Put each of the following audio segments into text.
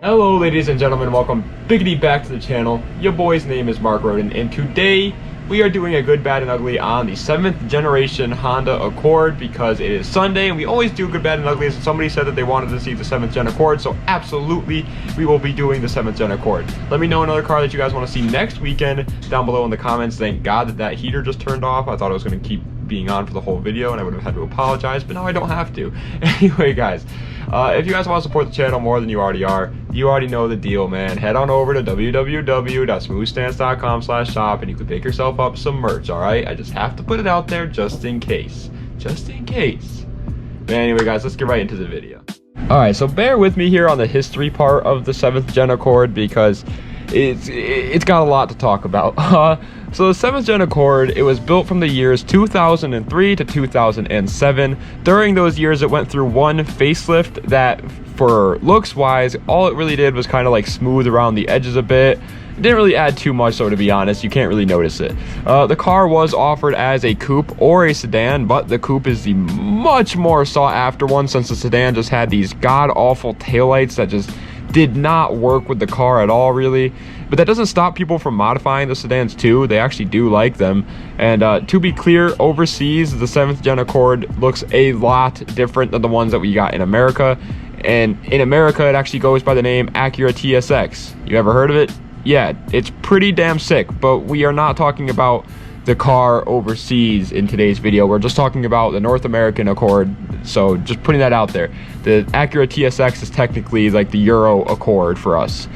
Hello ladies and gentlemen, welcome biggity back to the channel. Your boy's name is Mark Roden, and today we are doing a good, bad, and ugly on the 7th generation Honda Accord because it is Sunday and we always do good, bad, and ugly. And somebody said that they wanted to see the 7th gen Accord, so absolutely we will be doing the 7th gen Accord. Let me know another car that you guys want to see next weekend down below in the comments. Thank God that heater just turned off. I thought it was going to keep being on for the whole video and I would have had to apologize, but now I don't have to. Anyway guys, if you guys want to support the channel more than you already are, you already know the deal, man. Head on over to www.smoothstance.com/shop and you can pick yourself up some merch. All right, I just have to put it out there just in case, but anyway guys, let's get right into the video. All right, so bear with me here on the history part of the 7th gen Accord because it's got a lot to talk about. So the 7th gen Accord, it was built from the years 2003 to 2007. During those years, it went through one facelift that, for looks wise, all it really did was kind of like smooth around the edges a bit. It didn't really add too much, though, to be honest. You can't really notice it. The car was offered as a coupe or a sedan, but the coupe is the much more sought after one since the sedan just had these god-awful taillights that just did not work with the car at all, really. But that doesn't stop people from modifying the sedans too. They actually do like them. And to be clear, overseas the 7th gen Accord looks a lot different than the ones that we got in America. And in America it actually goes by the name Acura TSX. You ever heard of it? Yeah, it's pretty damn sick, but we are not talking about the car overseas in today's video. We're just talking about the North American Accord, so just putting that out there. The Acura TSX is technically like the Euro Accord for us.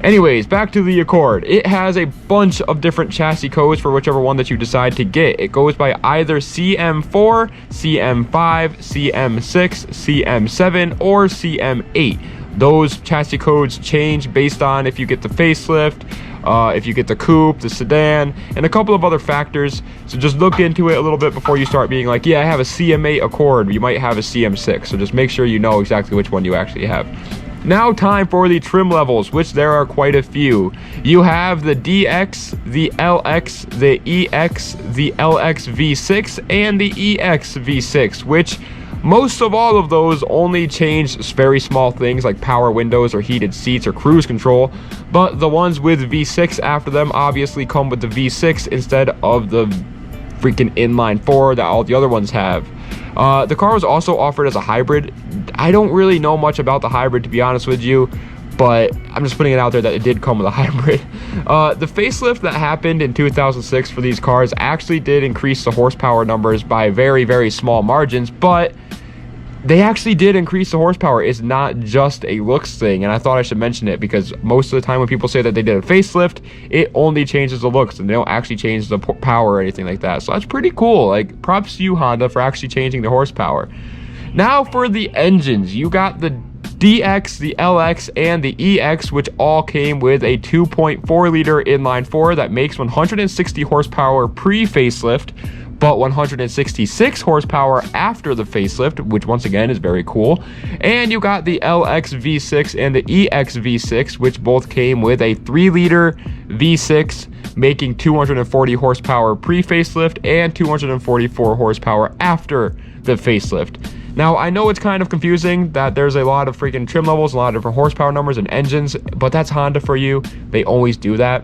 Anyways, back to the Accord. It has a bunch of different chassis codes for whichever one that you decide to get. It goes by either CM4, CM5, CM6, CM7, or CM8. Those chassis codes change based on if you get the facelift, if you get the coupe, the sedan, and a couple of other factors. So just look into it a little bit before you start being like, yeah, I have a CM8 Accord. You might have a CM6. So just make sure you know exactly which one you actually have. Now time for the trim levels, which there are quite a few. You have the DX, the LX, the EX, the LX V6, and the EX V6, which most of all of those only change very small things like power windows or heated seats or cruise control, but the ones with V6 after them obviously come with the V6 instead of the freaking inline 4 that all the other ones have. The car was also offered as a hybrid. I don't really know much about the hybrid, to be honest with you, but I'm just putting it out there that it did come with a hybrid. The facelift that happened in 2006 for these cars actually did increase the horsepower numbers by very, very small margins, but they actually did increase the horsepower. It's not just a looks thing, and I thought I should mention it because most of the time when people say that they did a facelift, it only changes the looks and they don't actually change the power or anything like that. So that's pretty cool. Like, props to you, Honda, for actually changing the horsepower. Now for the engines, you got the DX, the LX, and the EX, which all came with a 2.4 liter inline 4 that makes 160 horsepower pre-facelift, but 166 horsepower after the facelift, which once again is very cool. And you got the LX V6 and the EX V6, which both came with a 3 liter V6, making 240 horsepower pre-facelift and 244 horsepower after the facelift. Now, I know it's kind of confusing that there's a lot of freaking trim levels, a lot of different horsepower numbers and engines, but that's Honda for you. They always do that.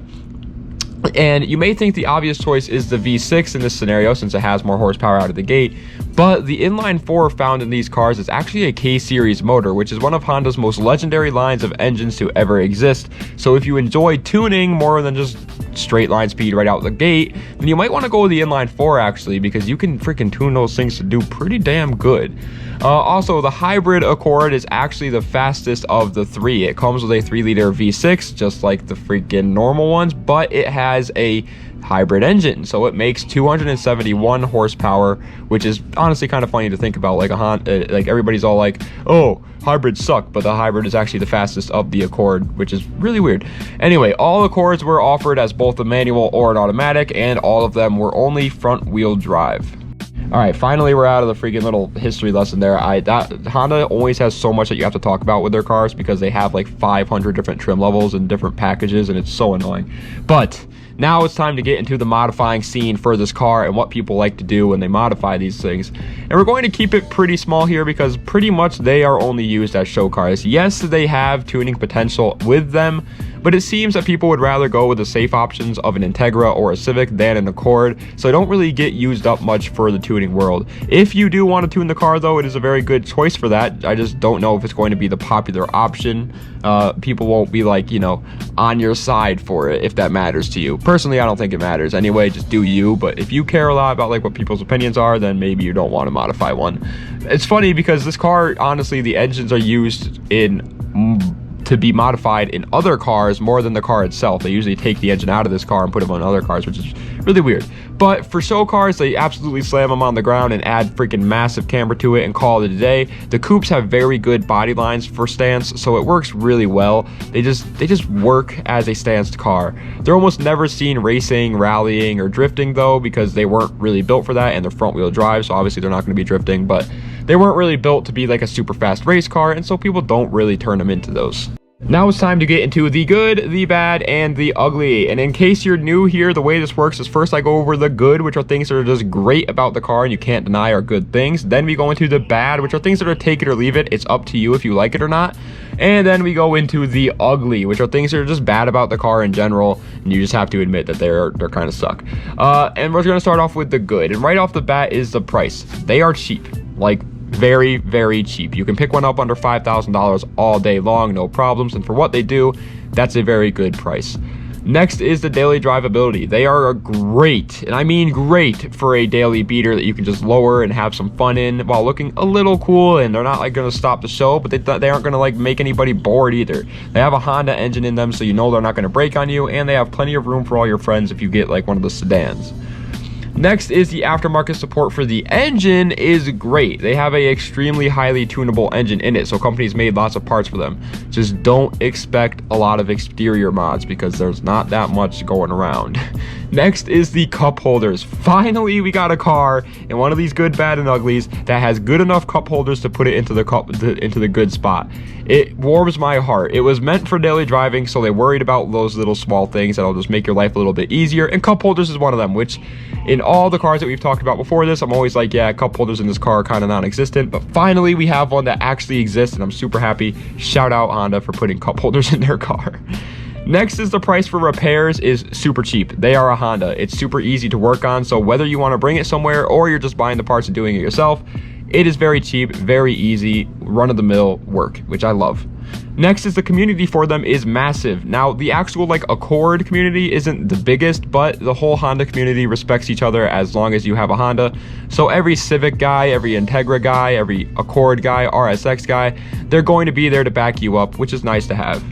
And you may think the obvious choice is the V6 in this scenario since it has more horsepower out of the gate, but the inline 4 found in these cars is actually a K-series motor, which is one of Honda's most legendary lines of engines to ever exist. So if you enjoy tuning more than just straight line speed right out the gate, then you might want to go with the inline 4 actually, because you can freaking tune those things to do pretty damn good. Also, the hybrid Accord is actually the fastest of the three. It comes with a 3 liter V6 just like the freaking normal ones, but it has a hybrid engine, so it makes 271 horsepower, which is honestly kind of funny to think about. Like a Honda, like everybody's all like, oh, hybrids suck, but the hybrid is actually the fastest of the Accord, which is really weird. Anyway, all Accords were offered as both a manual or an automatic, and all of them were only front wheel drive. All right, finally we're out of the freaking little history lesson there. Honda always has so much that you have to talk about with their cars because they have like 500 different trim levels and different packages, and it's so annoying. But Now it's time to get into the modifying scene for this car and what people like to do when they modify these things. And we're going to keep it pretty small here because pretty much they are only used as show cars. Yes, they have tuning potential with them, but it seems that people would rather go with the safe options of an Integra or a Civic than an Accord, so they don't really get used up much for the tuning world. If you do want to tune the car though, it is a very good choice for that. I just don't know if it's going to be the popular option. People won't be like, you know, on your side for it if that matters to you. Personally, I don't think it matters anyway, just do you. But if you care a lot about like what people's opinions are, then maybe you don't want to modify one. It's funny because this car, honestly, the engines are used to be modified in other cars more than the car itself. They usually take the engine out of this car and put them on other cars, which is really weird. But for show cars, they absolutely slam them on the ground and add freaking massive camber to it and call it a day. The coupes have very good body lines for stance, so it works really well. They just work as a stanced car. They're almost never seen racing, rallying, or drifting though, because they weren't really built for that, and they're front wheel drive, so obviously they're not going to be drifting, but they weren't really built to be like a super fast race car, and so people don't really turn them into those. Now it's time to get into the good, the bad, and the ugly. And in case you're new here, the way this works is first I go over the good, which are things that are just great about the car and you can't deny are good things. Then we go into the bad, which are things that are take it or leave it. It's up to you if you like it or not. And then we go into the ugly, which are things that are just bad about the car in general, and you just have to admit that they're kind of suck. And we're going to start off with the good. And right off the bat is the price. They are cheap. Like, very, very cheap. You can pick one up under $5,000 all day long, no problems, and for what they do, that's a very good price. Next is the daily drivability. They are great, and I mean great, for a daily beater that you can just lower and have some fun in while looking a little cool, and they're not like going to stop the show, but they aren't going to like make anybody bored either. They have a Honda engine in them, so you know they're not going to break on you, and they have plenty of room for all your friends if you get like one of the sedans. Next is the aftermarket support for the engine is great. They have a extremely highly tunable engine in it, so companies made lots of parts for them. Just don't expect a lot of exterior mods because there's not that much going around. Next is the cup holders. Finally, we got a car in one of these good, bad, and uglies that has good enough cup holders to put it into the good spot. It warms my heart. It was meant for daily driving, so they worried about those little small things that'll just make your life a little bit easier, and cup holders is one of them, which in all the cars that we've talked about before this, I'm always like, yeah, cup holders in this car are kind of non-existent, but finally we have one that actually exists, and I'm super happy. Shout out Honda for putting cup holders in their car. Next is the price for repairs is super cheap. They are a Honda. It's super easy to work on, so whether you want to bring it somewhere or you're just buying the parts and doing it yourself, it is very cheap, very easy, run-of-the-mill work, which I love. Next is the community for them is massive. Now, the actual like Accord community isn't the biggest, but the whole Honda community respects each other as long as you have a Honda. So every Civic guy, every Integra guy, every Accord guy, RSX guy, they're going to be there to back you up, which is nice to have.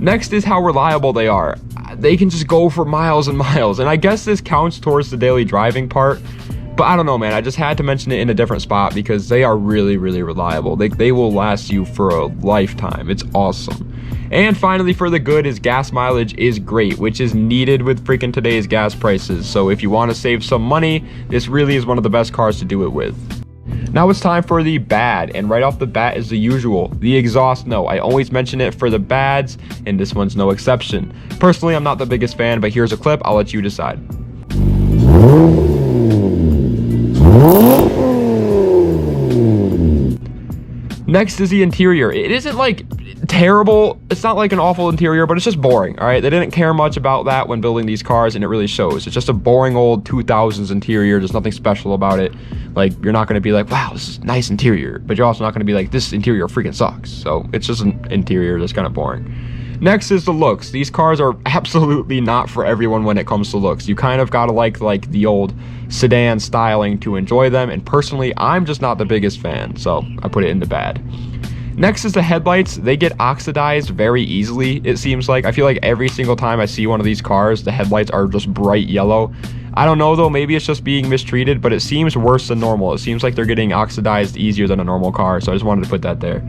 Next is how reliable they are. They can just go for miles and miles, and I guess this counts towards the daily driving part, but I don't know, man. I just had to mention it in a different spot because they are really, really reliable. They will last you for a lifetime. It's awesome. And finally, for the good is gas mileage is great, which is needed with freaking today's gas prices. So if you want to save some money, this really is one of the best cars to do it with. Now it's time for the bad, and right off the bat is the usual, the exhaust note. I always mention it for the bads, and this one's no exception. Personally, I'm not the biggest fan, but here's a clip. I'll let you decide. Next is the interior. It isn't like terrible. It's not like an awful interior, but it's just boring. All right, they didn't care much about that when building these cars, and it really shows. It's just a boring old 2000s interior. There's nothing special about it. Like, you're not going to be like, wow, this is a nice interior, but you're also not going to be like, this interior freaking sucks. So it's just an interior that's kind of boring. Next is the looks. These cars are absolutely not for everyone when it comes to looks. You kind of gotta like the old sedan styling to enjoy them, and personally, I'm just not the biggest fan, so I put it in the bad. Next is the headlights. They get oxidized very easily, it seems like. I feel like every single time I see one of these cars, the headlights are just bright yellow. I don't know though, maybe it's just being mistreated, but it seems worse than normal. It seems like they're getting oxidized easier than a normal car, so I just wanted to put that there.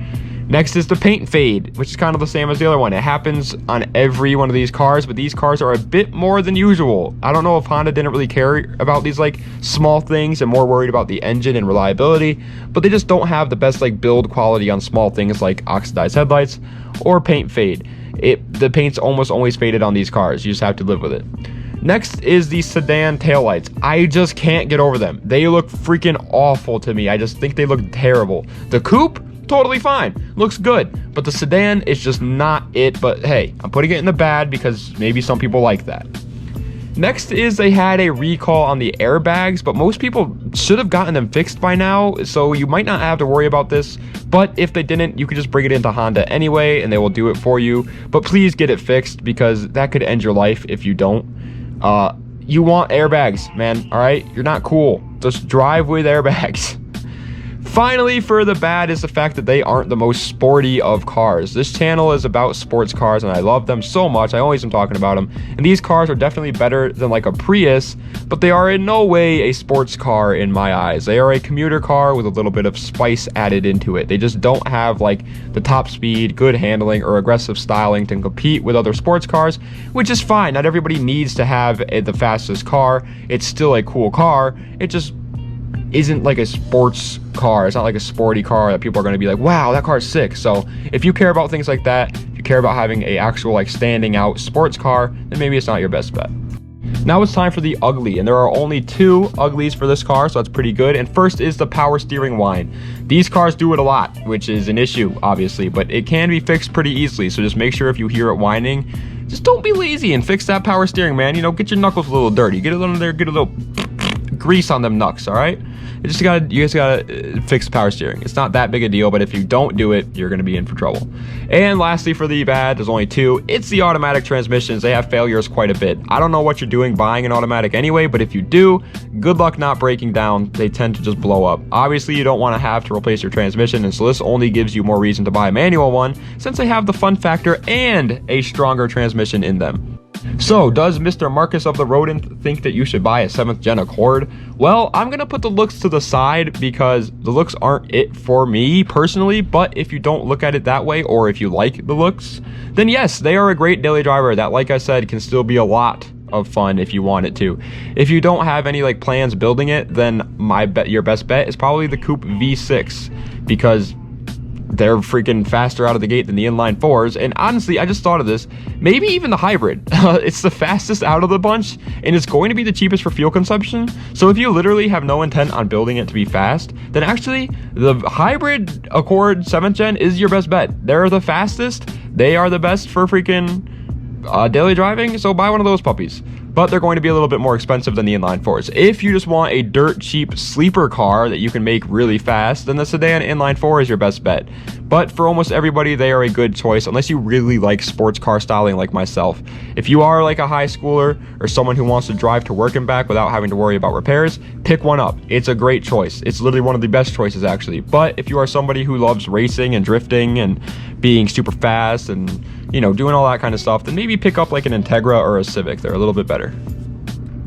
Next is the paint fade, which is kind of the same as the other one. It happens on every one of these cars, but these cars are a bit more than usual. I don't know if Honda didn't really care about these like small things and more worried about the engine and reliability, but they just don't have the best like build quality on small things like oxidized headlights or paint fade. The paint's almost always faded on these cars. You just have to live with it. Next is the sedan taillights. I just can't get over them. They look freaking awful to me. I just think they look terrible. The coupe, totally fine. Looks good. But the sedan is just not it. But hey, I'm putting it in the bad because maybe some people like that. Next is they had a recall on the airbags, but most people should have gotten them fixed by now, so you might not have to worry about this. But if they didn't, you could just bring it into Honda anyway, and they will do it for you. But please get it fixed because that could end your life if you don't. You want airbags, man, all right? You're not cool. Just drive with airbags. Finally, for the bad is the fact that they aren't the most sporty of cars. This channel is about sports cars, and I love them so much. I always am talking about them. And these cars are definitely better than like a Prius, but they are in no way a sports car in my eyes. They are a commuter car with a little bit of spice added into it. They just don't have like the top speed, good handling, or aggressive styling to compete with other sports cars, which is fine. Not everybody needs to have the fastest car. It's still a cool car. It just isn't like a sports car. It's not like a sporty car that people are going to be like, wow, that car's sick. So if you care about things like that, if you care about having a actual like standing out sports car, then maybe it's not your best bet. Now it's time for the ugly, and there are only 2 uglies for this car, so that's pretty good. And first is the power steering whine. These cars do it a lot, which is an issue obviously, but it can be fixed pretty easily. So just make sure if you hear it whining, just don't be lazy and fix that power steering, man. You know, get your knuckles a little dirty, get a little there, get a little grease on them knucks, all right? You just gotta fix the power steering. It's not that big a deal, but if you don't do it, you're gonna be in for trouble. And lastly, for the bad, there's only 2. It's the automatic transmissions. They have failures quite a bit. I don't know what you're doing buying an automatic anyway, but if you do, good luck not breaking down. They tend to just blow up. Obviously, you don't want to have to replace your transmission, and so this only gives you more reason to buy a manual one, since they have the fun factor and a stronger transmission in them. So, does Mr. Marcus of the Rodent think that you should buy a 7th gen Accord? Well, I'm going to put the looks to the side because the looks aren't it for me personally, but if you don't look at it that way, or if you like the looks, then yes, they are a great daily driver that, like I said, can still be a lot of fun if you want it to. If you don't have any like plans building it, then your best bet is probably the Coupe V6 because they're freaking faster out of the gate than the inline 4s. And honestly, I just thought of this, maybe even the hybrid. It's the fastest out of the bunch, and it's going to be the cheapest for fuel consumption. So if you literally have no intent on building it to be fast, then actually the hybrid Accord 7th gen is your best bet. They're the fastest. They are the best for freaking daily driving, so buy one of those puppies. But they're going to be a little bit more expensive than the inline 4s. If you just want a dirt cheap sleeper car that you can make really fast, then the sedan inline 4 is your best bet. But for almost everybody, they are a good choice, unless you really like sports car styling like myself. If you are like a high schooler or someone who wants to drive to work and back without having to worry about repairs, pick one up. It's a great choice. It's literally one of the best choices, actually. But if you are somebody who loves racing and drifting and being super fast and, you know, doing all that kind of stuff, then maybe pick up like an Integra or a Civic. They're a little bit better.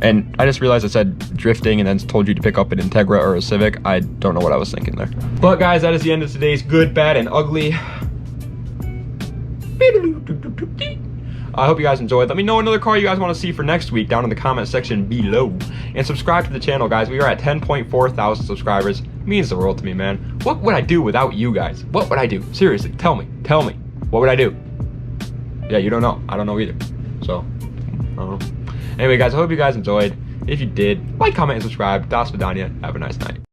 And I just realized I said drifting and then told you to pick up an Integra or a Civic. I don't know what I was thinking there. But guys, that is the end of today's good, bad, and ugly. I hope you guys enjoyed. Let me know another car you guys want to see for next week down in the comment section below. And subscribe to the channel, guys. We are at 10.4 thousand subscribers. It means the world to me, man. What would I do without you guys? What would I do? Seriously, tell me. Tell me. What would I do? Yeah, you don't know. I don't know either. So, I don't know. Anyway, guys, I hope you guys enjoyed. If you did, like, comment, and subscribe. Das Vidania. Have a nice night.